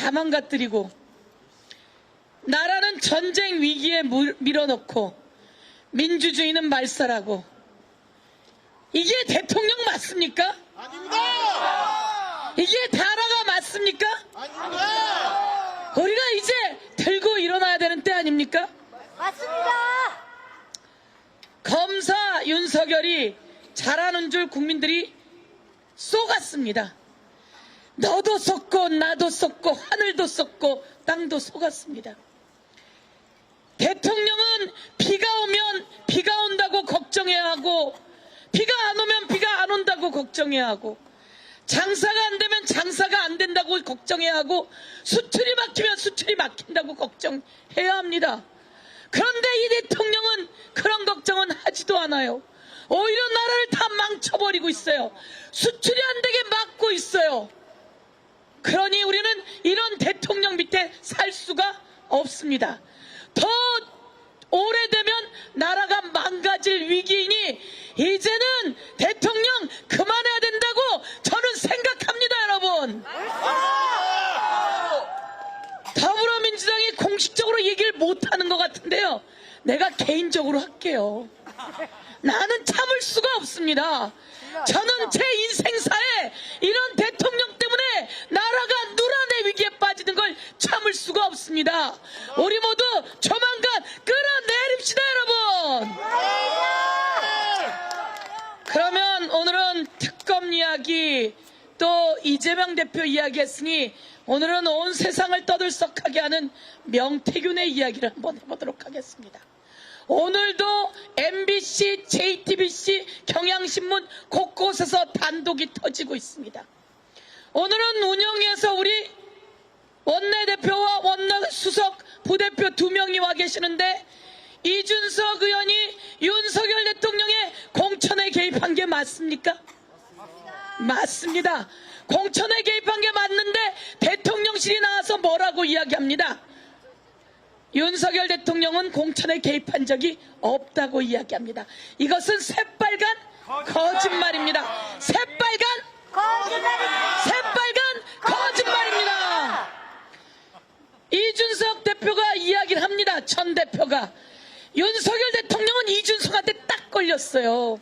다 망가뜨리고 나라는 전쟁 위기에 밀어넣고 민주주의는 말살하고, 이게 대통령 맞습니까? 아닙니다. 이게 나라가 맞습니까? 아닙니다. 우리가 이제 들고 일어나야 되는 때 아닙니까? 맞습니다. 검사 윤석열이 잘하는 줄 국민들이 쏘갔습니다. 너도 쏘고 나도 쏘고 하늘도 쏘고 땅도 쏘갔습니다. 대통령은 비가 오면 비가 온다고 걱정해야 하고, 비가 안 오면 비가 안 온다고 걱정해야 하고, 장사가 안 되면 장사가 안 된다고 걱정해야 하고, 수출이 막히면 수출이 막힌다고 걱정해야 합니다. 그런데 이 대통령은 그런 걱정은 하지도 않아요. 오히려 나라를 다 망쳐버리고 있어요. 수출이 안 되게 막고 있어요. 그러니 우리는 이런 대통령 밑에 살 수가 없습니다. 더 오래되면 나라가 망가질 위기이니 이제는 대통령 그만해야 된다고 저는 생각합니다, 여러분. 더불어민주당이 공식적으로 얘기를 못하는 것 같은데요, 내가 개인적으로 할게요. 나는 참을 수가 없습니다. 저는 제 인생사에 이런 대통령 때문에 나라가 누란의 위기에 빠지는 걸 참을 수가 없습니다. 우리 모두 조만간 끌어내립시다, 여러분. 그러면 오늘은 특검 이야기, 또 이재명 대표 이야기 했으니 오늘은 온 세상을 떠들썩하게 하는 명태균의 이야기를 한번 해보도록 하겠습니다. 오늘도 MBC, JTBC, 경향신문 곳곳에서 단독이 터지고 있습니다. 오늘은 운영위에서 우리 원내대표와 원내수석, 부대표 2명이 와 계시는데, 이준석 의원이 윤석열 대통령의 공천에 개입한 게 맞습니까? 맞습니다. 공천에 개입한 게 맞는데 대통령실이 나와서 뭐라고 이야기합니다. 윤석열 대통령은 공천에 개입한 적이 없다고 이야기합니다. 이것은 새빨간 거짓말입니다. 새빨간 거짓말입니다. 이준석 대표가 이야기를 합니다. 전 대표가. 윤석열 대통령은 이준석한테 딱 걸렸어요.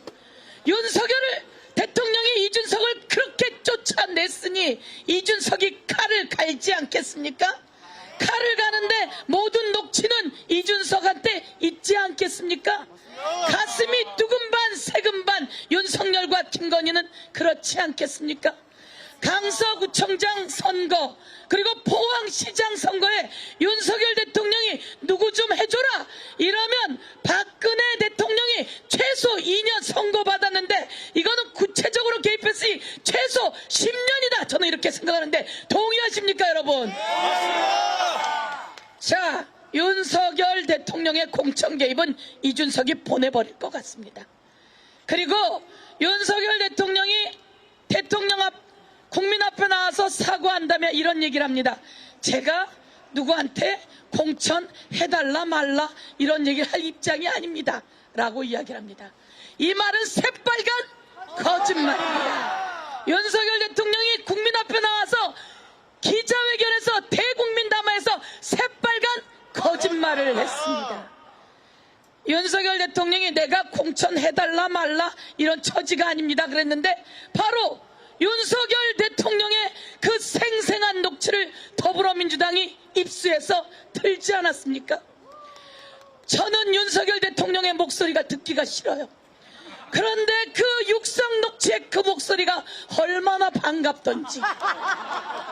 대통령이 이준석을 그렇게 쫓아냈으니 이준석이 칼을 갈지 않겠습니까? 칼을 가는데 모든 녹취는 이준석한테 있지 않겠습니까? 가슴이 두근반 세근반 윤석열과 김건희는 그렇지 않겠습니까? 강서구청장 선거, 그리고 포항시장 선거에 윤석열 대통령이 누구 좀 해줘라 이러면 박근혜 대통령이 최소 2년 선고받았는데, 이거는 구체적으로 개입했으니 최소 10년이다, 저는 이렇게 생각하는데 동의하십니까, 여러분? 자, 윤석열 대통령의 공천 개입은 이준석이 보내버릴 것 같습니다. 그리고 윤석열 대통령이 국민 앞에 나와서 사과한다면 이런 얘기를 합니다. 제가 누구한테 공천 해달라 말라 이런 얘기를 할 입장이 아닙니다 라고 이야기를 합니다. 이 말은 새빨간 거짓말입니다. 윤석열 대통령이 국민 앞에 나와서 기자회견에서 대국민 담화에서 새빨간 거짓말을 했습니다. 윤석열 대통령이 내가 공천해달라 말라 이런 처지가 아닙니다 그랬는데, 바로 윤석열 대통령의 그 생생한 녹취를 더불어민주당이 입수해서 들지 않았습니까? 저는 윤석열 대통령의 목소리가 듣기가 싫어요. 그런데 그 육성 녹취의 그 목소리가 얼마나 반갑던지,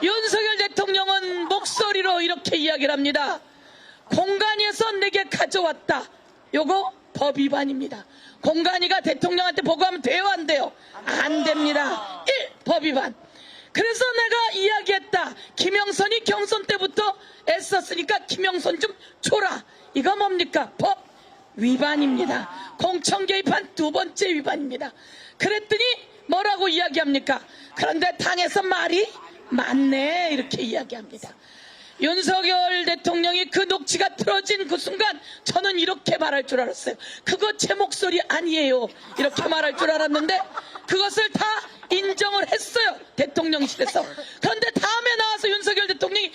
윤석열 대통령은 목소리로 이렇게 이야기를 합니다. 공간위에서 내게 가져왔다. 요거 법 위반입니다. 공간위가 대통령한테 보고하면 돼요, 안 돼요? 안 됩니다. 1. 법 위반. 그래서 내가 이야기했다. 김영선이 경선 때부터 애썼으니까 김영선 좀 줘라. 이거 뭡니까? 법 위반입니다. 공천 개입한 2번째 위반입니다. 그랬더니 뭐라고 이야기합니까? 그런데 당에서 말이 많네 이렇게 이야기합니다. 윤석열 대통령이 그 녹취가 틀어진 그 순간 저는 이렇게 말할 줄 알았어요. 그거 제 목소리 아니에요 이렇게 말할 줄 알았는데, 그것을 다 인정을 했어요, 대통령실에서. 그런데 다음에 나와서 윤석열 대통령이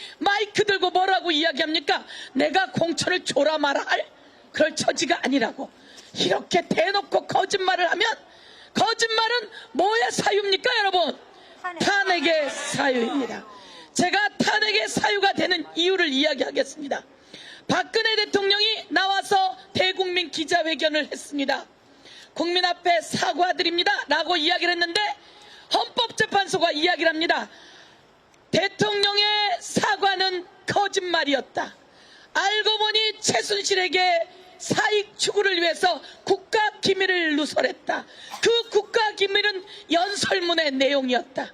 내가 공천을 줘라 마라 할 그럴 처지가 아니라고. 이렇게 대놓고 거짓말을 하면 거짓말은 뭐의 사유입니까 여러분? 탄핵의 사유입니다. 제가 탄핵의 사유가 되는 이유를 이야기하겠습니다. 박근혜 대통령이 나와서 대국민 기자회견을 했습니다. 국민 앞에 사과드립니다 라고 이야기를 했는데 헌법재판소가 이야기를 합니다. 대통령의 사과는 거짓말이었다. 알고 보니 최순실에게 사익 추구를 위해서 국가기밀을 누설했다. 그 국가기밀은 연설문의 내용이었다.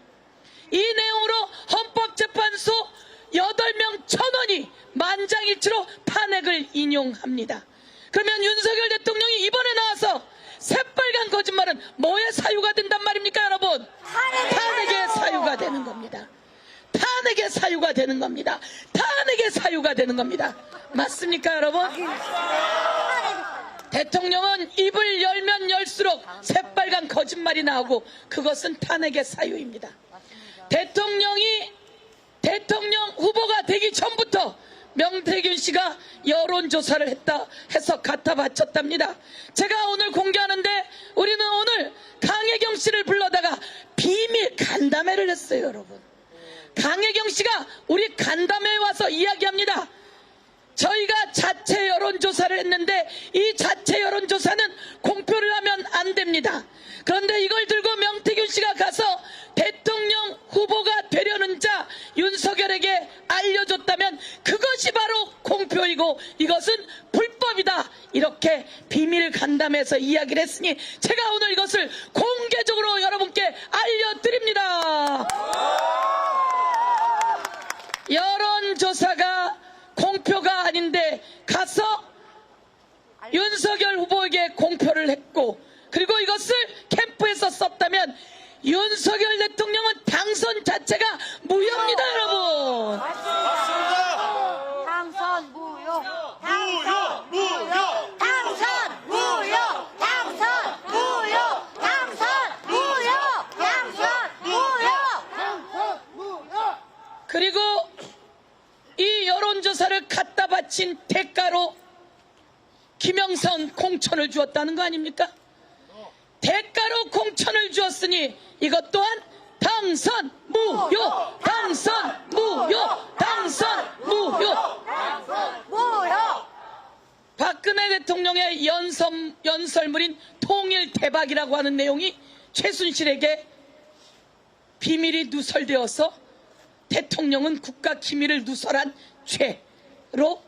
이 내용으로 헌법재판소 8명 전원이 만장일치로 탄핵을 인용합니다. 그러면 윤석열 대통령이 이번에 나와서 새빨간 거짓말은 뭐의 사유가 된단 말입니까 여러분? 탄핵의 사유가 되는 겁니다. 탄핵의 사유가 되는 겁니다. 탄핵의 사유가 되는 겁니다. 맞습니까 여러분? 대통령은 입을 열면 열수록 새빨간 거짓말이 나오고 그것은 탄핵의 사유입니다. 대통령 후보가 되기 전부터 명태균 씨가 여론조사를 했다 해서 갖다 바쳤답니다. 제가 오늘 공개하는데 우리는 오늘 강혜경 씨를 불러다가 비밀 간담회를 했어요 여러분. 강혜경 씨가 우리 간담회에 와서 이야기합니다. 저희가 자체 여론조사를 했는데 이 자체 여론조사는 공표를 하면 안 됩니다. 그런데 이걸 들고 명태균 씨가 가서 대통령 후보가 되려는 자 윤석열에게 알려줬다면 그것이 바로 공표이고 이것은 불법이다. 이렇게 비밀 간담회에서 이야기를 했으니 제가 오늘 이것을 공개적으로 여러분께 알려드립니다. 여론조사가 공표가 아닌데 가서 윤석열 후보에게 공표를 했고 그리고 이것을 캠프에서 썼다면 윤석열 대통령은 당선 자체가 무효입니다 여러분. 맞습니다. 당선 무효. 무효, 무효. 당선 무효. 당선 무효. 당선 무효. 당선 무효. 당선 무효. 그리고 이 여론조사를 갖다 바친 대가로 김영선 공천을 주었다는 거 아닙니까? 대가로 공천을 주었으니 이것 또한 당선 무효, 당선 무효, 당선 무효. 무효. 박근혜 대통령의 연설물인 통일 대박이라고 하는 내용이 최순실에게 비밀이 누설되어서 대통령은 국가 기밀을 누설한 죄로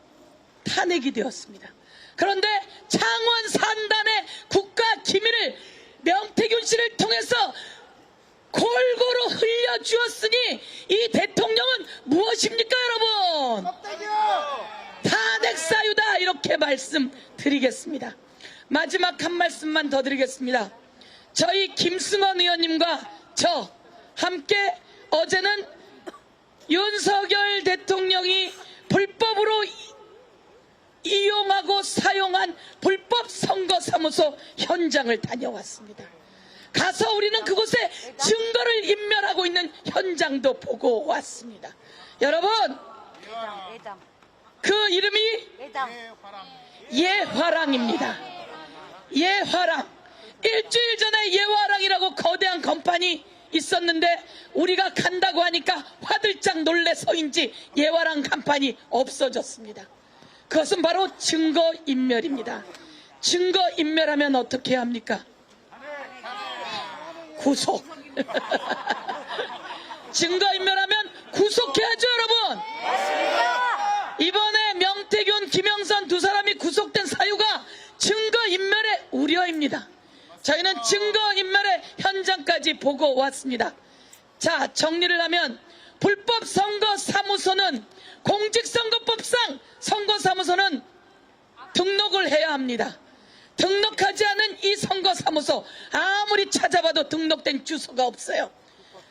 탄핵이 되었습니다. 그런데 창원 산단의 국가 기밀을 명태균 씨를 통해서 골고루 흘려주었으니 이 대통령은 무엇입니까 여러분? 탄핵 사유다 이렇게 말씀드리겠습니다. 마지막 한 말씀만 더 드리겠습니다. 저희 김승원 의원님과 저 함께 어제는 윤석열 대통령이 불법으로 이용하고 사용한 불법 선거사무소 현장을 다녀왔습니다. 가서 우리는 그곳에 증거를 인멸하고 있는 현장도 보고 왔습니다. 여러분 예당. 그 이름이 예당. 예화랑입니다. 예화랑. 일주일 전에 예화랑이라고 거대한 건판이 있었는데 우리가 간다고 하니까 화들짝 놀래서인지 예화랑 간판이 없어졌습니다. 그것은 바로 증거인멸입니다. 증거인멸하면 어떻게 합니까? 구속. 증거인멸하면 구속해야죠 여러분. 이번에 명태균, 김영선 두 사람이 구속된 사유가 증거인멸의 우려입니다. 저희는 증거인멸의 현장까지 보고 왔습니다. 자, 정리를 하면 불법 선거사무소는 공직선거법상 선거사무소는 등록을 해야 합니다. 등록하지 않은 이 선거사무소 아무리 찾아봐도 등록된 주소가 없어요.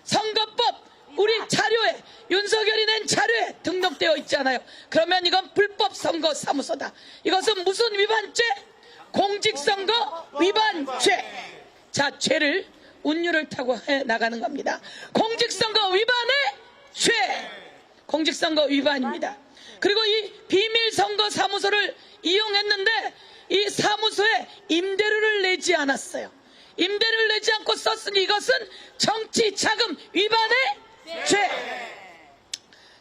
선거법 우리 자료에 윤석열이 낸 자료에 등록되어 있잖아요. 그러면 이건 불법 선거사무소다. 이것은 무슨 위반죄? 공직선거 위반죄. 자, 죄를 운율을 타고 해 나가는 겁니다. 공직선거 위반의 죄. 공직선거 위반입니다. 그리고 이 비밀선거사무소를 이용했는데 이 사무소에 임대료를 내지 않았어요. 임대료를 내지 않고 썼으니 이것은 정치자금 위반의 죄.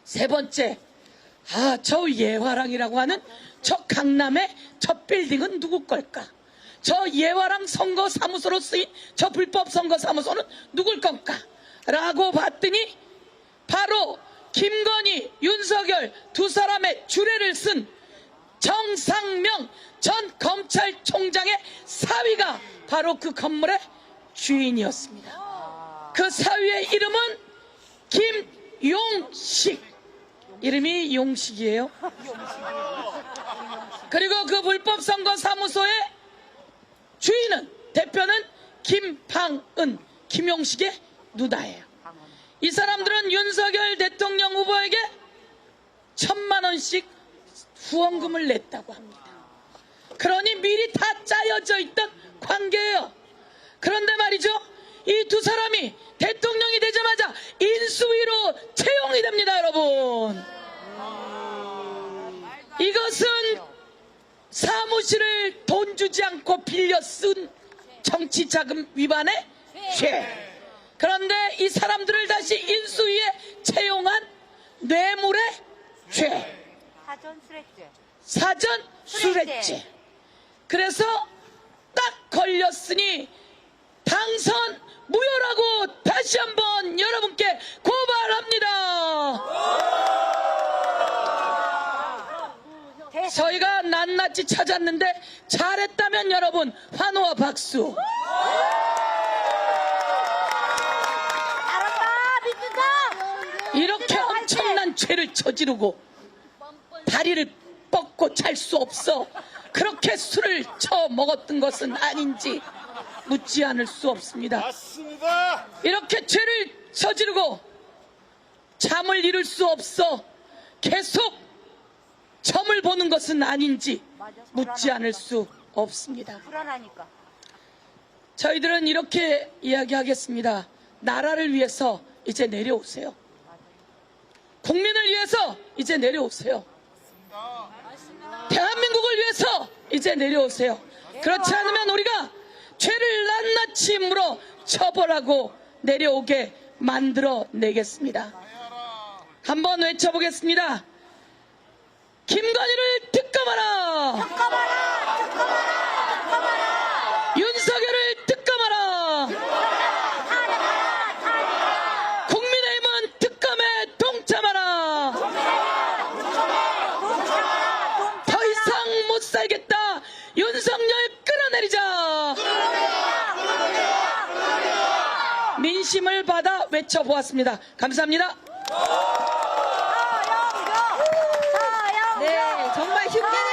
세 번째, 저 예화랑이라고 하는 저 강남의 저 빌딩은 누구 걸까? 저 예화랑 선거사무소로 쓰인 저 불법 선거사무소는 누굴 건가? 라고 봤더니 바로 김건희, 윤석열 두 사람의 주례를 쓴 정상명 전 검찰총장의 사위가 바로 그 건물의 주인이었습니다. 그 사위의 이름은 김용식. 이름이 용식이에요. 그리고 그 불법 선거사무소의 주인은, 대표는 김방은, 김용식의 누나예요. 이 사람들은 윤석열 대통령 후보에게 1,000만 원씩 후원금을 냈다고 합니다. 그러니 미리 다 짜여져 있던 관계예요. 그런데 말이죠, 이 두 사람이 대통령이 되자마자 인수위로 채용이 됩니다, 여러분. 이것은 사무실을 돈 주지 않고 빌려 쓴 정치자금 위반의 죄. 그런데 이 사람들을 다시 인수위에 채용한 뇌물의 죄. 사전 수뢰죄. 그래서 딱 걸렸으니 당선 무효라고 다시 한번 여러분께 고발합니다. 저희가 낱낱이 찾았는데 잘했다면 여러분 환호와 박수. 이렇게 엄청난 죄를 저지르고 다리를 뻗고 잘 수 없어 그렇게 술을 쳐 먹었던 것은 아닌지 묻지 않을 수 없습니다. 맞습니다. 이렇게 죄를 저지르고 잠을 이룰 수 없어 계속 점을 보는 것은 아닌지 묻지 않을 수 없습니다. 불안하니까. 저희들은 이렇게 이야기하겠습니다. 나라를 위해서 이제 내려오세요. 국민을 위해서 이제 내려오세요. 대한민국을 위해서 이제 내려오세요. 그렇지 않으면 우리가 죄를 낱낱이 물어 처벌하고 내려오게 만들어 내겠습니다. 한번 외쳐보겠습니다. 김건희를 특검하라! 윤석열을 특검하라! 국민의힘은 특검에 동참하라! 더 이상 못 살겠다! 윤석열 끌어내리자! 민심을 받아 외쳐보았습니다. 감사합니다. 네, 정말 힘내는